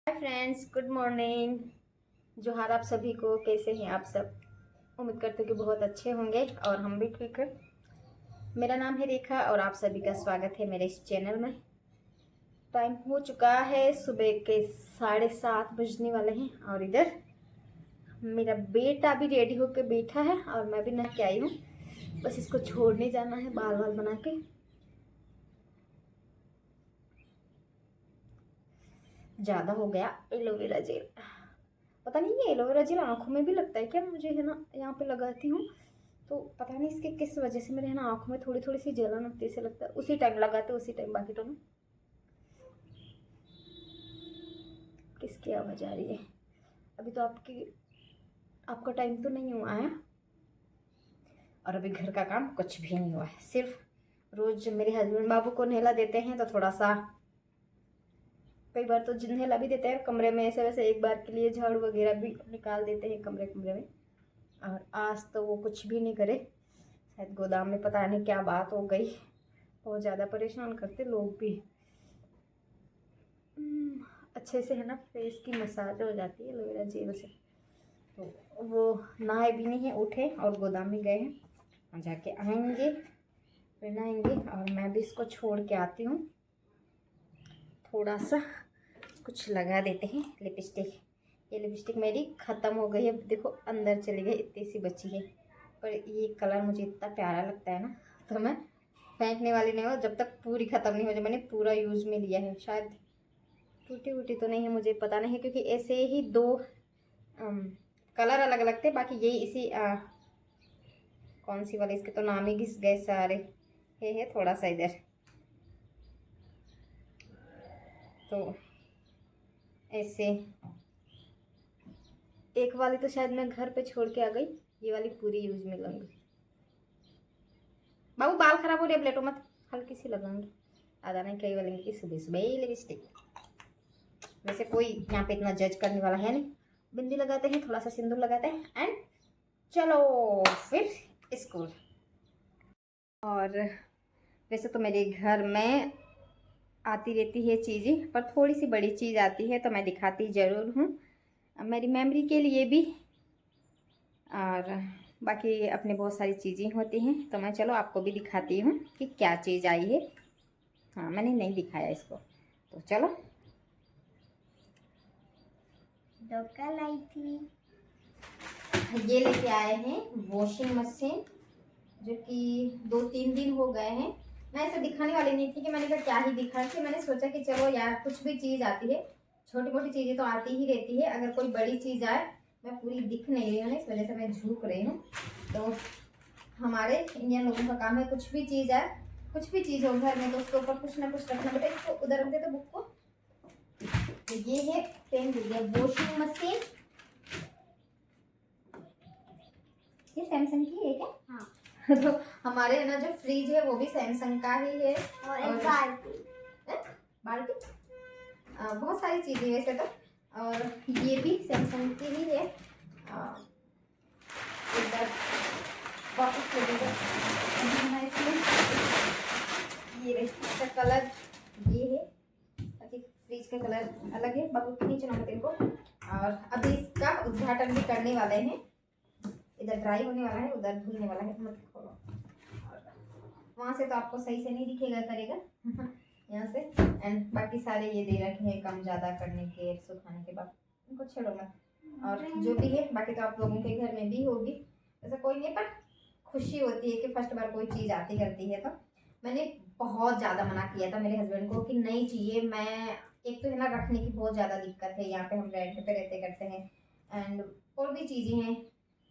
Hi friends, good morning. जोहार आप सभी को। कैसे हैं आप सब? उम्मीद करते हैं कि बहुत अच्छे होंगे और हम भी ठीक हैं। मेरा नाम है रेखा और आप सभी का स्वागत है मेरे इस चैनल में। टाइम हो चुका है सुबह के 7:30 बजने वाले हैं और इधर मेरा बेटा भी रेडी होकर बैठा है और मैं भी नहा के आई हूँ। बस इसको छोड़ने जाना है बाल बाल बना के। ज़्यादा हो गया एलोवेरा जेल। पता नहीं ये एलोवेरा जेल आँखों में भी लगता है क्या? मुझे है ना, यहाँ पे लगाती हूँ तो पता नहीं इसके किस वजह से मेरे है ना आँखों में थोड़ी थोड़ी सी जलन होती से लगता है। उसी टाइम लगाते उसी टाइम, बाकी तो ना। किसकी आवाज़ आ रही है? अभी तो आपका टाइम तो नहीं हुआ है और अभी घर का काम कुछ भी नहीं हुआ है। सिर्फ रोज़ मेरे हस्बैंड बाबू को नहला देते हैं तो थोड़ा सा, कई बार तो नहला भी देते हैं कमरे में ऐसे वैसे, एक बार के लिए झाड़ू वगैरह भी निकाल देते हैं कमरे में। और आज तो वो कुछ भी नहीं करे। शायद गोदाम में पता नहीं क्या बात हो गई, बहुत ज़्यादा परेशान करते लोग भी। अच्छे से है ना फेस की मसाज हो जाती है एलोवेरा जेल से। तो वो नहाए भी नहीं है, उठे और गोदाम में गए हैं। जाके आएंगे फिर नहाएंगे और मैं भी इसको छोड़ के आती हूँ। थोड़ा सा कुछ लगा देते हैं लिपस्टिक। ये लिपस्टिक मेरी ख़त्म हो गई है, देखो अंदर चली गई, इतनी सी बची है। पर ये कलर मुझे इतना प्यारा लगता है ना, तो मैं फेंकने वाली नहीं हूँ जब तक पूरी ख़त्म नहीं हो जाए। मैंने पूरा यूज़ में लिया है। शायद टूटी वूटी तो नहीं है, मुझे पता नहीं है, क्योंकि ऐसे ही दो कलर अलग अलग थे। बाकी यही इसी कौन सी वाली, इसके तो नाम ही घिस गए सारे। ये है थोड़ा सा इधर, तो ऐसे एक वाली तो शायद मैं घर पे छोड़ के आ गई। ये वाली पूरी यूज में लूँगी। बाबू बाल खराब हो रहे, प्लेटो मत, हल्की सी लगाऊंगी। आधा नहीं, कई वालेंगे कि सुबह सुबह ही लिपस्टिक। वैसे कोई यहाँ पे इतना जज करने वाला है नहीं। बिंदी लगाते हैं, थोड़ा सा सिंदूर लगाते हैं एंड चलो फिर स्कूल। और वैसे तो मेरे घर में आती रहती है चीज़ें, पर थोड़ी सी बड़ी चीज़ आती है तो मैं दिखाती ज़रूर हूँ, मेरी मेमोरी के लिए भी। और बाकी अपने बहुत सारी चीज़ें होती हैं तो मैं चलो आपको भी दिखाती हूँ कि क्या चीज़ आई है। हाँ, मैंने नहीं दिखाया इसको, तो चलो। तो कल आई थी, ये लेके आए हैं वॉशिंग मशीन, जो कि 2-3 दिन हो गए हैं। मैं ऐसे दिखाने वाली नहीं थी कि मैंने कहा क्या ही दिखाएं, कि मैंने सोचा कि चलो यार कुछ भी चीज़ आती है, छोटी मोटी चीज़ें तो आती ही रहती है। अगर कोई बड़ी चीज़ आए, मैं पूरी दिख नहीं रही हूँ ना, इस वजह से मैं झुक रही हूँ। तो हमारे इंडियन लोगों का काम है, कुछ भी चीज़ आए, कुछ भी चीज़ हो घर में तो उसके ऊपर कुछ ना कुछ रखना। बेटा इसको उधर रख दे तो बुक को। तो ये है पेन वॉशिंग मशीन। ये सैमसंग की है क्या? हाँ। तो हमारे है ना जो फ्रिज है वो भी सैमसंग का ही है। और एक बाल्टी बहुत सारी चीज़ें वैसे तो। और ये भी सैमसंग की ही है। इधर वापस लगेगा इसमें। ये इसका कलर ये है, ताकि फ्रिज का कलर अलग है। बाबू नीचे ना इनको। और अभी इसका उद्घाटन भी करने वाले हैं। इधर ड्राई होने वाला है, उधर धुलने वाला है। मत खोलो, वहाँ से तो आपको सही से नहीं दिखेगा, करेगा यहाँ से। एंड बाकी सारे ये दे रखे हैं कम ज़्यादा करने के, सुखाने के बाद इनको छेड़ो मत। और जो भी है बाकी तो आप लोगों के घर में भी होगी, ऐसा कोई नहीं, पर खुशी होती है कि फर्स्ट बार कोई चीज़ आती करती है। तो मैंने बहुत ज़्यादा मना किया था मेरे हस्बैंड को कि नहीं चाहिए। मैं एक तो है ना रखने की बहुत ज़्यादा दिक्कत है, यहाँ पे हम रेंट पे रहते करते हैं एंड और भी चीज़ें हैं।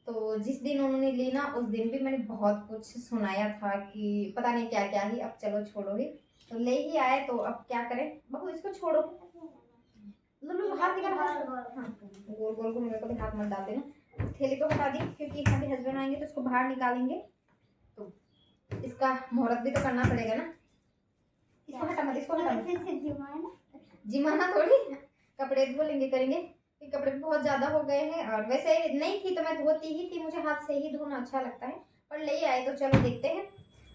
तो जिस दिन उन्होंने ली ना, उस दिन भी मैंने बहुत कुछ सुनाया था कि पता नहीं क्या क्या ही। अब चलो छोड़ो ही, तो ले ही आए तो अब क्या करें। बहू इसको छोड़ो, लुलु हाथ निकाल। हाँ, गोल गोल घूमने को भी हाथ मत डाल देना। थैली तो हटा दी, क्योंकि यहाँ भी हस्बैंड आएंगे तो इसको बाहर निकालेंगे, तो इसका मुहूर्त भी तो करना पड़ेगा ना। इसको हटा मत, इसको हटा। जिमाना थोड़ी, कपड़े धोलेंगे करेंगे। कपड़े बहुत ज़्यादा हो गए हैं और वैसे नहीं थी तो मैं धोती ही थी, मुझे हाथ से ही धोना अच्छा लगता है, पर ले आए तो चलो देखते हैं।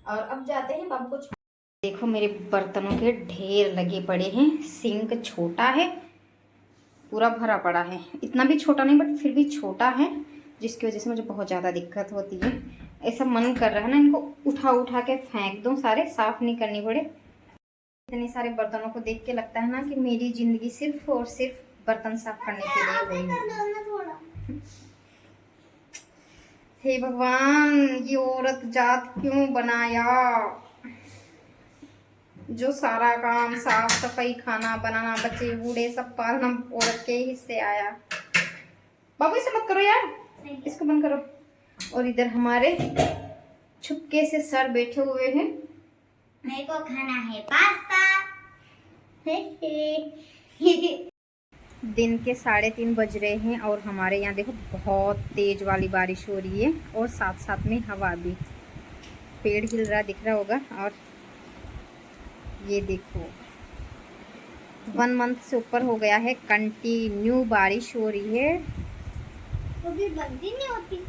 और अब जाते हैं बाबू को। देखो मेरे बर्तनों के ढेर लगे पड़े हैं। सिंक छोटा है पूरा भरा पड़ा है। इतना भी छोटा नहीं बट फिर भी छोटा है, जिसकी वजह से मुझे बहुत ज़्यादा दिक्कत होती है। ऐसा मन कर रहा है ना इनको उठा उठा के फेंक दूँ, सारे साफ नहीं करनी पड़े। इतने सारे बर्तनों को देख के लगता है ना कि मेरी ज़िंदगी सिर्फ और सिर्फ बर्तन साफ करने के लिए हुई है। हे भगवान, ये औरत जात क्यों बनाया, जो सारा काम साफ सफाई, खाना बनाना, बच्चे बूढ़े सब पालना औरत के हिस्से आया। बाबू इसे मत करो यार, इसको बंद करो। और इधर हमारे छुपके से सर बैठे हुए हैं, मेरे को खाना है पास्ता। दिन के 3:30 बज रहे हैं और हमारे यहाँ देखो बहुत तेज वाली बारिश हो रही है और साथ साथ में हवा भी, पेड़ हिल रहा दिख रहा होगा। और ये देखो 1 मंथ से ऊपर हो गया है, कंटिन्यू बारिश हो रही है। वो भी बंद ही नहीं होती।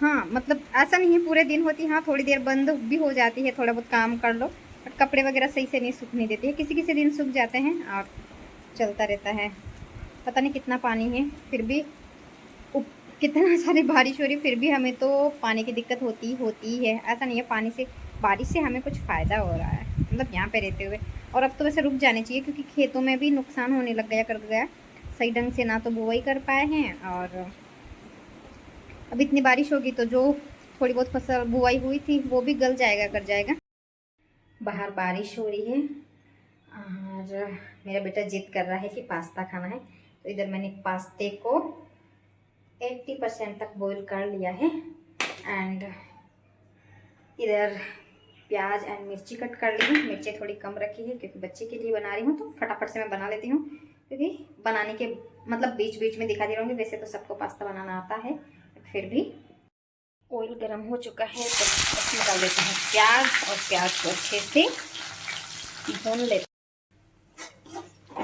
हाँ मतलब ऐसा नहीं है पूरे दिन होती, हाँ थोड़ी देर बंद भी हो जाती है, थोड़ा बहुत काम कर लो, बट कपड़े वगैरह सही से नहीं सूखने देती है। किसी किसी दिन सूख जाते हैं और चलता रहता है। पता नहीं कितना पानी है, फिर भी कितना सारी बारिश हो रही, फिर भी हमें तो पानी की दिक्कत होती है। ऐसा नहीं है पानी से, बारिश से हमें कुछ फ़ायदा हो रहा है मतलब यहाँ पे रहते हुए। और अब तो वैसे रुक जाने चाहिए क्योंकि खेतों में भी नुकसान होने लग गया सही ढंग से, ना तो बुआई कर पाए हैं। और अब इतनी बारिश होगी तो जो थोड़ी बहुत फसल बुआई हुई थी वो भी गल जाएगा, कर जाएगा। बाहर बारिश हो रही है और मेरा बेटा जिद कर रहा है कि पास्ता खाना है, तो इधर मैंने पास्ते को 80% तक बॉईल कर लिया है। एंड इधर प्याज एंड मिर्ची कट कर ली है। मिर्ची थोड़ी कम रखी है क्योंकि बच्चे के लिए बना रही हूँ, तो फटाफट से मैं बना लेती हूँ, क्योंकि बनाने के मतलब बीच बीच में दिखा दे रहूँगी। वैसे तो सबको पास्ता बनाना आता है, फिर भी ऑयल गर्म हो चुका है तो इसमें डाल देते हैं प्याज, और प्याज को अच्छे से भून लेते हैं।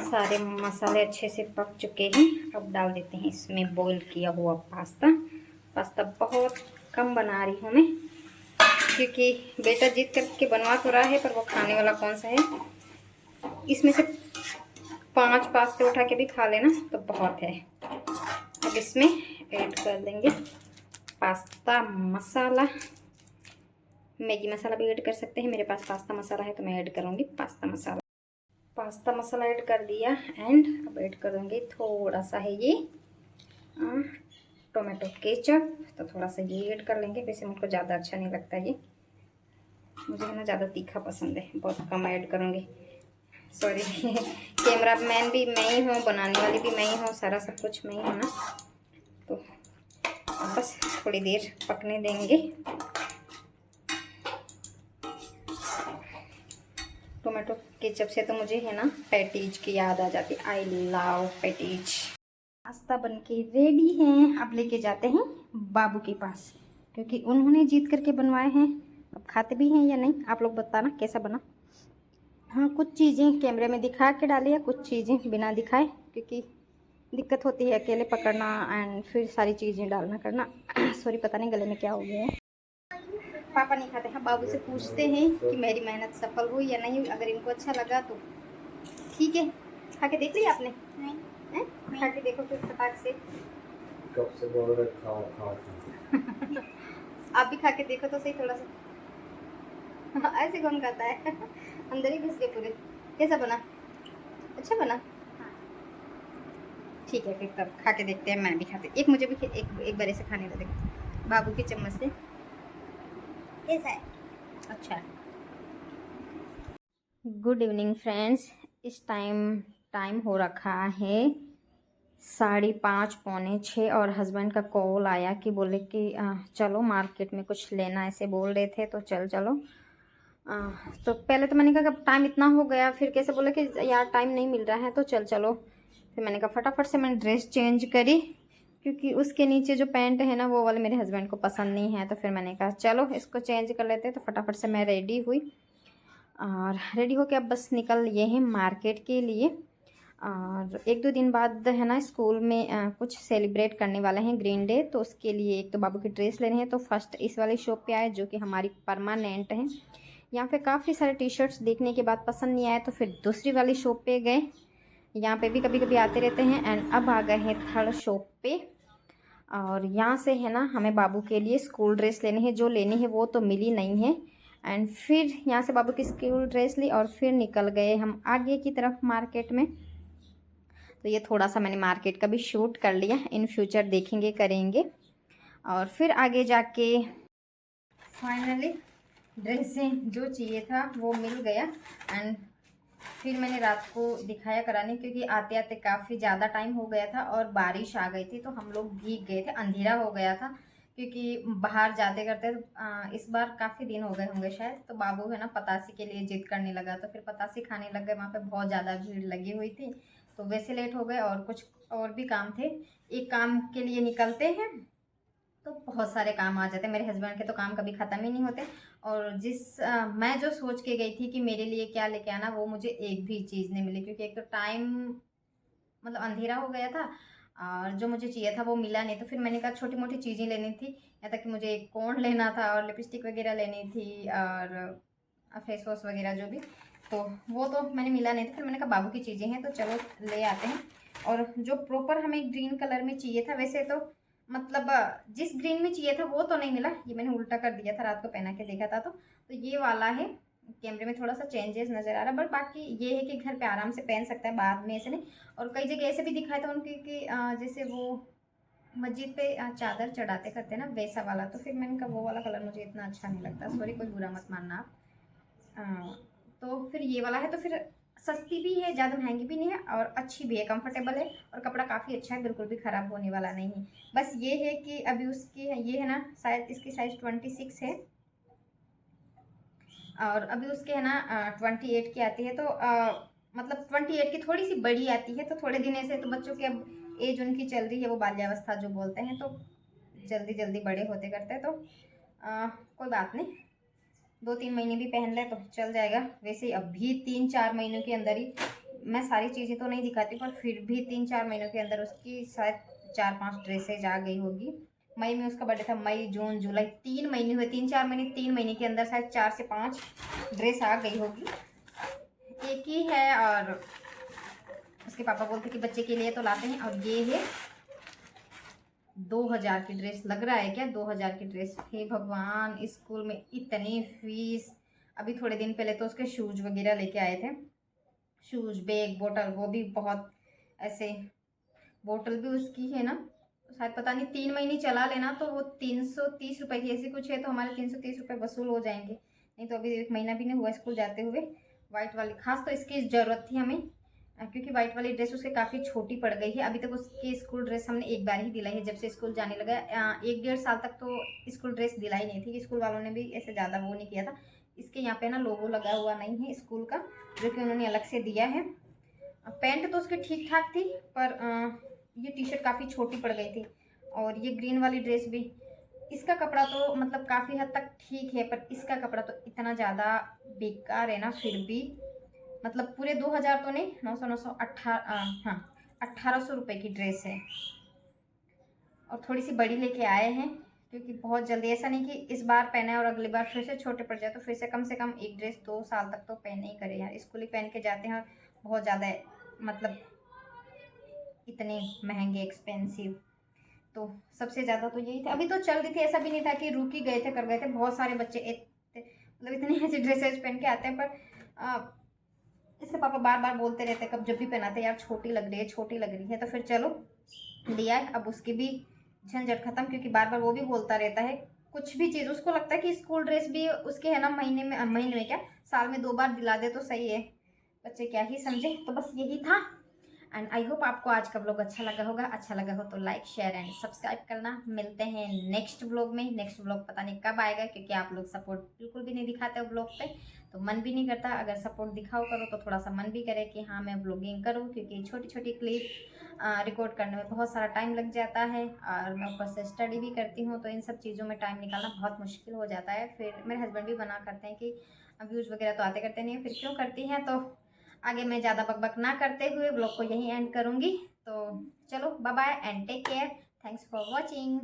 सारे मसाले अच्छे से पक चुके हैं, अब डाल देते हैं इसमें बॉईल किया हुआ पास्ता। पास्ता बहुत कम बना रही हूँ मैं क्योंकि बेटा जिद करके बनवा तो रहा है, पर वो खाने वाला कौन सा है। इसमें से 5 पास्ते उठा के भी खा लेना तो बहुत है। अब इसमें ऐड कर देंगे पास्ता मसाला, मैगी मसाला भी ऐड कर सकते हैं। मेरे पास पास्ता मसाला है तो मैं ऐड करूँगी पास्ता मसाला। पास्ता मसाला ऐड कर दिया एंड अब ऐड करूँगी थोड़ा सा है ये टोमेटो केचप, तो थोड़ा सा ये ऐड कर लेंगे। वैसे मुझको ज़्यादा अच्छा नहीं लगता ये, मुझे है ना ज़्यादा तीखा पसंद है, बहुत कम ऐड करूँगी। सॉरी कैमरा मैन भी मैं ही हूँ, बनाने वाली भी मैं ही हूँ, सारा सब कुछ मैं ही हूँ ना, तो बस थोड़ी देर पकने देंगे। टोमेटो केचप से तो मुझे है ना पैटीज की याद आ जाती, आई लव पैटीज। पास्ता बनके रेडी है, अब लेके जाते हैं बाबू के पास क्योंकि उन्होंने जीत करके बनवाए हैं। अब खाते भी हैं या नहीं, आप लोग बताना कैसा बना। हाँ कुछ चीज़ें कैमरे में दिखा के डाली है, कुछ चीज़ें बिना दिखाए, क्योंकि दिक्कत होती है अकेले पकड़ना एंड फिर सारी चीज़ें डालना करना। सॉरी पता नहीं गले में क्या हो गया है। पापा नहीं खाते हैं, बाबू से पूछते हैं कि मेरी मेहनत सफल हुई या नहीं। अगर इनको अच्छा लगा तो ठीक है। खा के देख लिया आपने? नहीं। खा के देखो फिर फटाक से। कब से बोल रहे खाओ खाओ आप भी खा के देखो तो सही थोड़ा सा। ऐसे कौन खाता है? अंदर ही घुस गए पूरे। कैसा बना? अच्छा बना? ठीक है फिर तब खा के देखते हैं, मैं भी खाते। एक मुझे भी एक बार ऐसे खाने दे बाबू के चम्मच से। कैसा है? अच्छा। गुड इवनिंग फ्रेंड्स, इस टाइम हो रखा है 5:30 पौने 6 और हस्बैंड का कॉल आया कि बोले कि चलो मार्केट में कुछ लेना, ऐसे बोल रहे थे तो चलो। तो पहले तो मैंने कहा टाइम इतना हो गया, फिर कैसे बोले कि यार टाइम नहीं मिल रहा है तो चलो। फिर मैंने कहा फटाफट से मैंने ड्रेस चेंज करी क्योंकि उसके नीचे जो पैंट है ना वो वाले मेरे हस्बैंड को पसंद नहीं है, तो फिर मैंने कहा चलो इसको चेंज कर लेते। तो फटाफट से मैं रेडी हुई और रेडी होकर अब बस निकल लिए हैं मार्केट के लिए। और 1-2 दिन बाद है ना स्कूल में कुछ सेलिब्रेट करने वाले हैं ग्रीन डे, तो उसके लिए एक तो बाबू की ड्रेस लेनी है। तो फर्स्ट इस वाली शॉप पे आए जो कि हमारी परमानेंट है। यहाँ पे काफ़ी सारे टी शर्ट्स देखने के बाद पसंद नहीं आए तो फिर दूसरी वाली शॉप पे गए। यहाँ पे भी कभी कभी आते रहते हैं। एंड अब आ गए हैं थर्ड शॉप पे, और यहाँ से है ना हमें बाबू के लिए स्कूल ड्रेस लेनी है। जो लेनी है वो तो मिली नहीं है। एंड फिर यहाँ से बाबू की स्कूल ड्रेस ली और फिर निकल गए हम आगे की तरफ मार्केट में। तो ये थोड़ा सा मैंने मार्केट का भी शूट कर लिया, इन फ्यूचर देखेंगे करेंगे। और फिर आगे जाके फाइनली ड्रेसें जो चाहिए था वो मिल गया। एंड फिर मैंने रात को दिखाया कराने, क्योंकि आते आते काफ़ी ज़्यादा टाइम हो गया था और बारिश आ गई थी, तो हम लोग भीग गए थे, अंधेरा हो गया था। क्योंकि बाहर जाते करते इस बार काफ़ी दिन हो गए होंगे शायद, तो बाबू है ना पतासी के लिए जिद करने लगा, तो फिर पतासी खाने लग गए। वहाँ पे बहुत ज़्यादा भीड़ लगी हुई थी, तो वैसे लेट हो गए। और कुछ और भी काम थे, एक काम के लिए निकलते हैं तो बहुत सारे काम आ जाते हैं। मेरे हस्बैंड के तो काम कभी ख़त्म ही नहीं होते। और मैं जो सोच के गई थी कि मेरे लिए क्या लेके आना, वो मुझे एक भी चीज़ नहीं मिली, क्योंकि एक तो टाइम मतलब अंधेरा हो गया था और जो मुझे चाहिए था वो मिला नहीं। तो फिर मैंने कहा छोटी मोटी चीज़ें लेनी थी, यहाँ तक कि मुझे एक कोन लेना था और लिपस्टिक वगैरह लेनी थी और फेस वॉश वगैरह जो भी, तो वो तो मैंने मिला नहीं था। फिर मैंने कहा बाबू की चीज़ें हैं तो चलो ले आते हैं। और जो प्रॉपर हमें ग्रीन कलर में चाहिए था, वैसे तो मतलब जिस ग्रीन में चाहिए था वो तो नहीं मिला, ये मैंने उल्टा कर दिया था, रात को पहना के देखा था। तो ये वाला है, कैमरे में थोड़ा सा चेंजेस नज़र आ रहा है, बट बाकी ये है कि घर पे आराम से पहन सकता है, बाद में ऐसे नहीं। और कई जगह ऐसे भी दिखाया था उनकी कि जैसे वो मस्जिद पे चादर चढ़ाते करते हैं ना, वैसा वाला। तो फिर मैंने कहा वो वाला कलर मुझे इतना अच्छा नहीं लगता, सॉरी कोई बुरा मत मानना आप। तो फिर ये वाला है, तो फिर सस्ती भी है, ज़्यादा महंगी भी नहीं है और अच्छी भी है, कंफर्टेबल है और कपड़ा काफ़ी अच्छा है, बिल्कुल भी ख़राब होने वाला नहीं है। बस ये है कि अभी उसकी ये है ना शायद इसकी साइज़ 26 है और अभी उसके है ना 28 की आती है। तो मतलब 28 की थोड़ी सी बड़ी आती है। तो थोड़े दिन ऐसे तो बच्चों की अब एज उनकी चल रही है, वो बाल्यावस्था जो बोलते हैं, तो जल्दी जल्दी बड़े होते करते हैं। तो कोई बात नहीं, 2-3 महीने भी पहन ले तो चल जाएगा। वैसे अभी 3-4 महीनों के अंदर ही, मैं सारी चीज़ें तो नहीं दिखाती पर फिर भी 3-4 महीनों के अंदर उसकी शायद 4-5 ड्रेसेज आ गई होगी। मई में उसका बर्थडे था, मई जून जुलाई 3 महीने हुए, 3-4 महीने, 3 महीने के अंदर शायद 4 से 5 ड्रेस आ गई होगी। एक ही है और उसके पापा बोलते कि बच्चे के लिए तो लाते हैं। और ये है 2000 की ड्रेस, लग रहा है क्या 2000 की ड्रेस? हे भगवान, स्कूल में इतनी फीस। अभी थोड़े दिन पहले तो उसके शूज़ वगैरह लेके आए थे, शूज़ बैग बोतल, वो भी बहुत ऐसे। बोतल भी उसकी है ना शायद पता नहीं 3 महीने चला लेना तो वो 330 रुपये की ऐसी कुछ है, तो हमारे 330 रुपये वसूल हो जाएंगे। नहीं तो अभी 1 महीना भी नहीं हुआ स्कूल जाते हुए। वाइट वाली खास तो इसकी ज़रूरत थी हमें, क्योंकि वाइट वाली ड्रेस उसके काफ़ी छोटी पड़ गई है। अभी तक उसकी स्कूल ड्रेस हमने एक बार ही दिलाई है, जब से स्कूल जाने लगा। 1-1.5 साल तक तो स्कूल ड्रेस दिलाई नहीं थी, स्कूल वालों ने भी ऐसे ज़्यादा वो नहीं किया था। इसके यहाँ पे ना लोगो लगा हुआ नहीं है स्कूल का, जो कि उन्होंने अलग से दिया है। पैंट तो उसकी ठीक ठाक थी, पर ये टी शर्ट काफ़ी छोटी पड़ गई थी। और ये ग्रीन वाली ड्रेस भी, इसका कपड़ा तो मतलब काफ़ी हद तक ठीक है, पर इसका कपड़ा तो इतना ज़्यादा बेकार है ना। फिर भी मतलब पूरे 2000 तो नहीं, 1800 रुपये की ड्रेस है। और थोड़ी सी बड़ी लेके आए हैं, क्योंकि बहुत जल्दी, ऐसा नहीं कि इस बार पहना है और अगली बार फिर से छोटे पड़ जाए, तो फिर से कम एक ड्रेस 2 साल तक तो पहने ही करे यार। स्कूल ही पहन के जाते हैं और बहुत ज़्यादा मतलब इतने महंगे एक्सपेंसिव, तो सबसे ज़्यादा तो यही था। अभी तो चल रही थी, ऐसा भी नहीं था कि रुक ही गए थे कर गए थे। बहुत सारे बच्चे मतलब इतनी ऐसी ड्रेसेस पहन के आते हैं, पर इसके पापा बार बार बोलते रहते हैं, कब जब भी पहनाते यार छोटी लग रही है छोटी लग रही है। तो फिर चलो लिया है, अब उसकी भी झंझट खत्म, क्योंकि बार बार वो भी बोलता रहता है कुछ भी चीज़। उसको लगता है कि स्कूल ड्रेस भी उसके है ना महीने में क्या साल में 2 बार दिला दे तो सही है, बच्चे क्या ही समझे। तो बस यही था। एंड आई होप आपको आज का व्लॉग अच्छा लगा होगा। अच्छा लगा हो तो लाइक शेयर एंड सब्सक्राइब करना। मिलते हैं नेक्स्ट व्लॉग में। नेक्स्ट व्लॉग पता नहीं कब आएगा, क्योंकि आप लोग सपोर्ट बिल्कुल भी नहीं दिखाते हो व्लॉग पे, तो मन भी नहीं करता। अगर सपोर्ट दिखाओ करो तो थोड़ा सा मन भी करे कि हाँ मैं व्लॉगिंग करूँ, क्योंकि छोटी छोटी क्लिप रिकॉर्ड करने में बहुत सारा टाइम लग जाता है और मैं ऊपर से स्टडी भी करती हूँ, तो इन सब चीज़ों में टाइम निकालना बहुत मुश्किल हो जाता है। फिर मेरे हस्बैंड भी मना करते हैं कि व्यूज़ वगैरह तो आते करते नहीं है, फिर क्यों करती हैं। तो आगे मैं ज़्यादा बकबक ना करते हुए ब्लॉग को यहीं एंड करूँगी। तो चलो bye bye and take care, thanks for watching.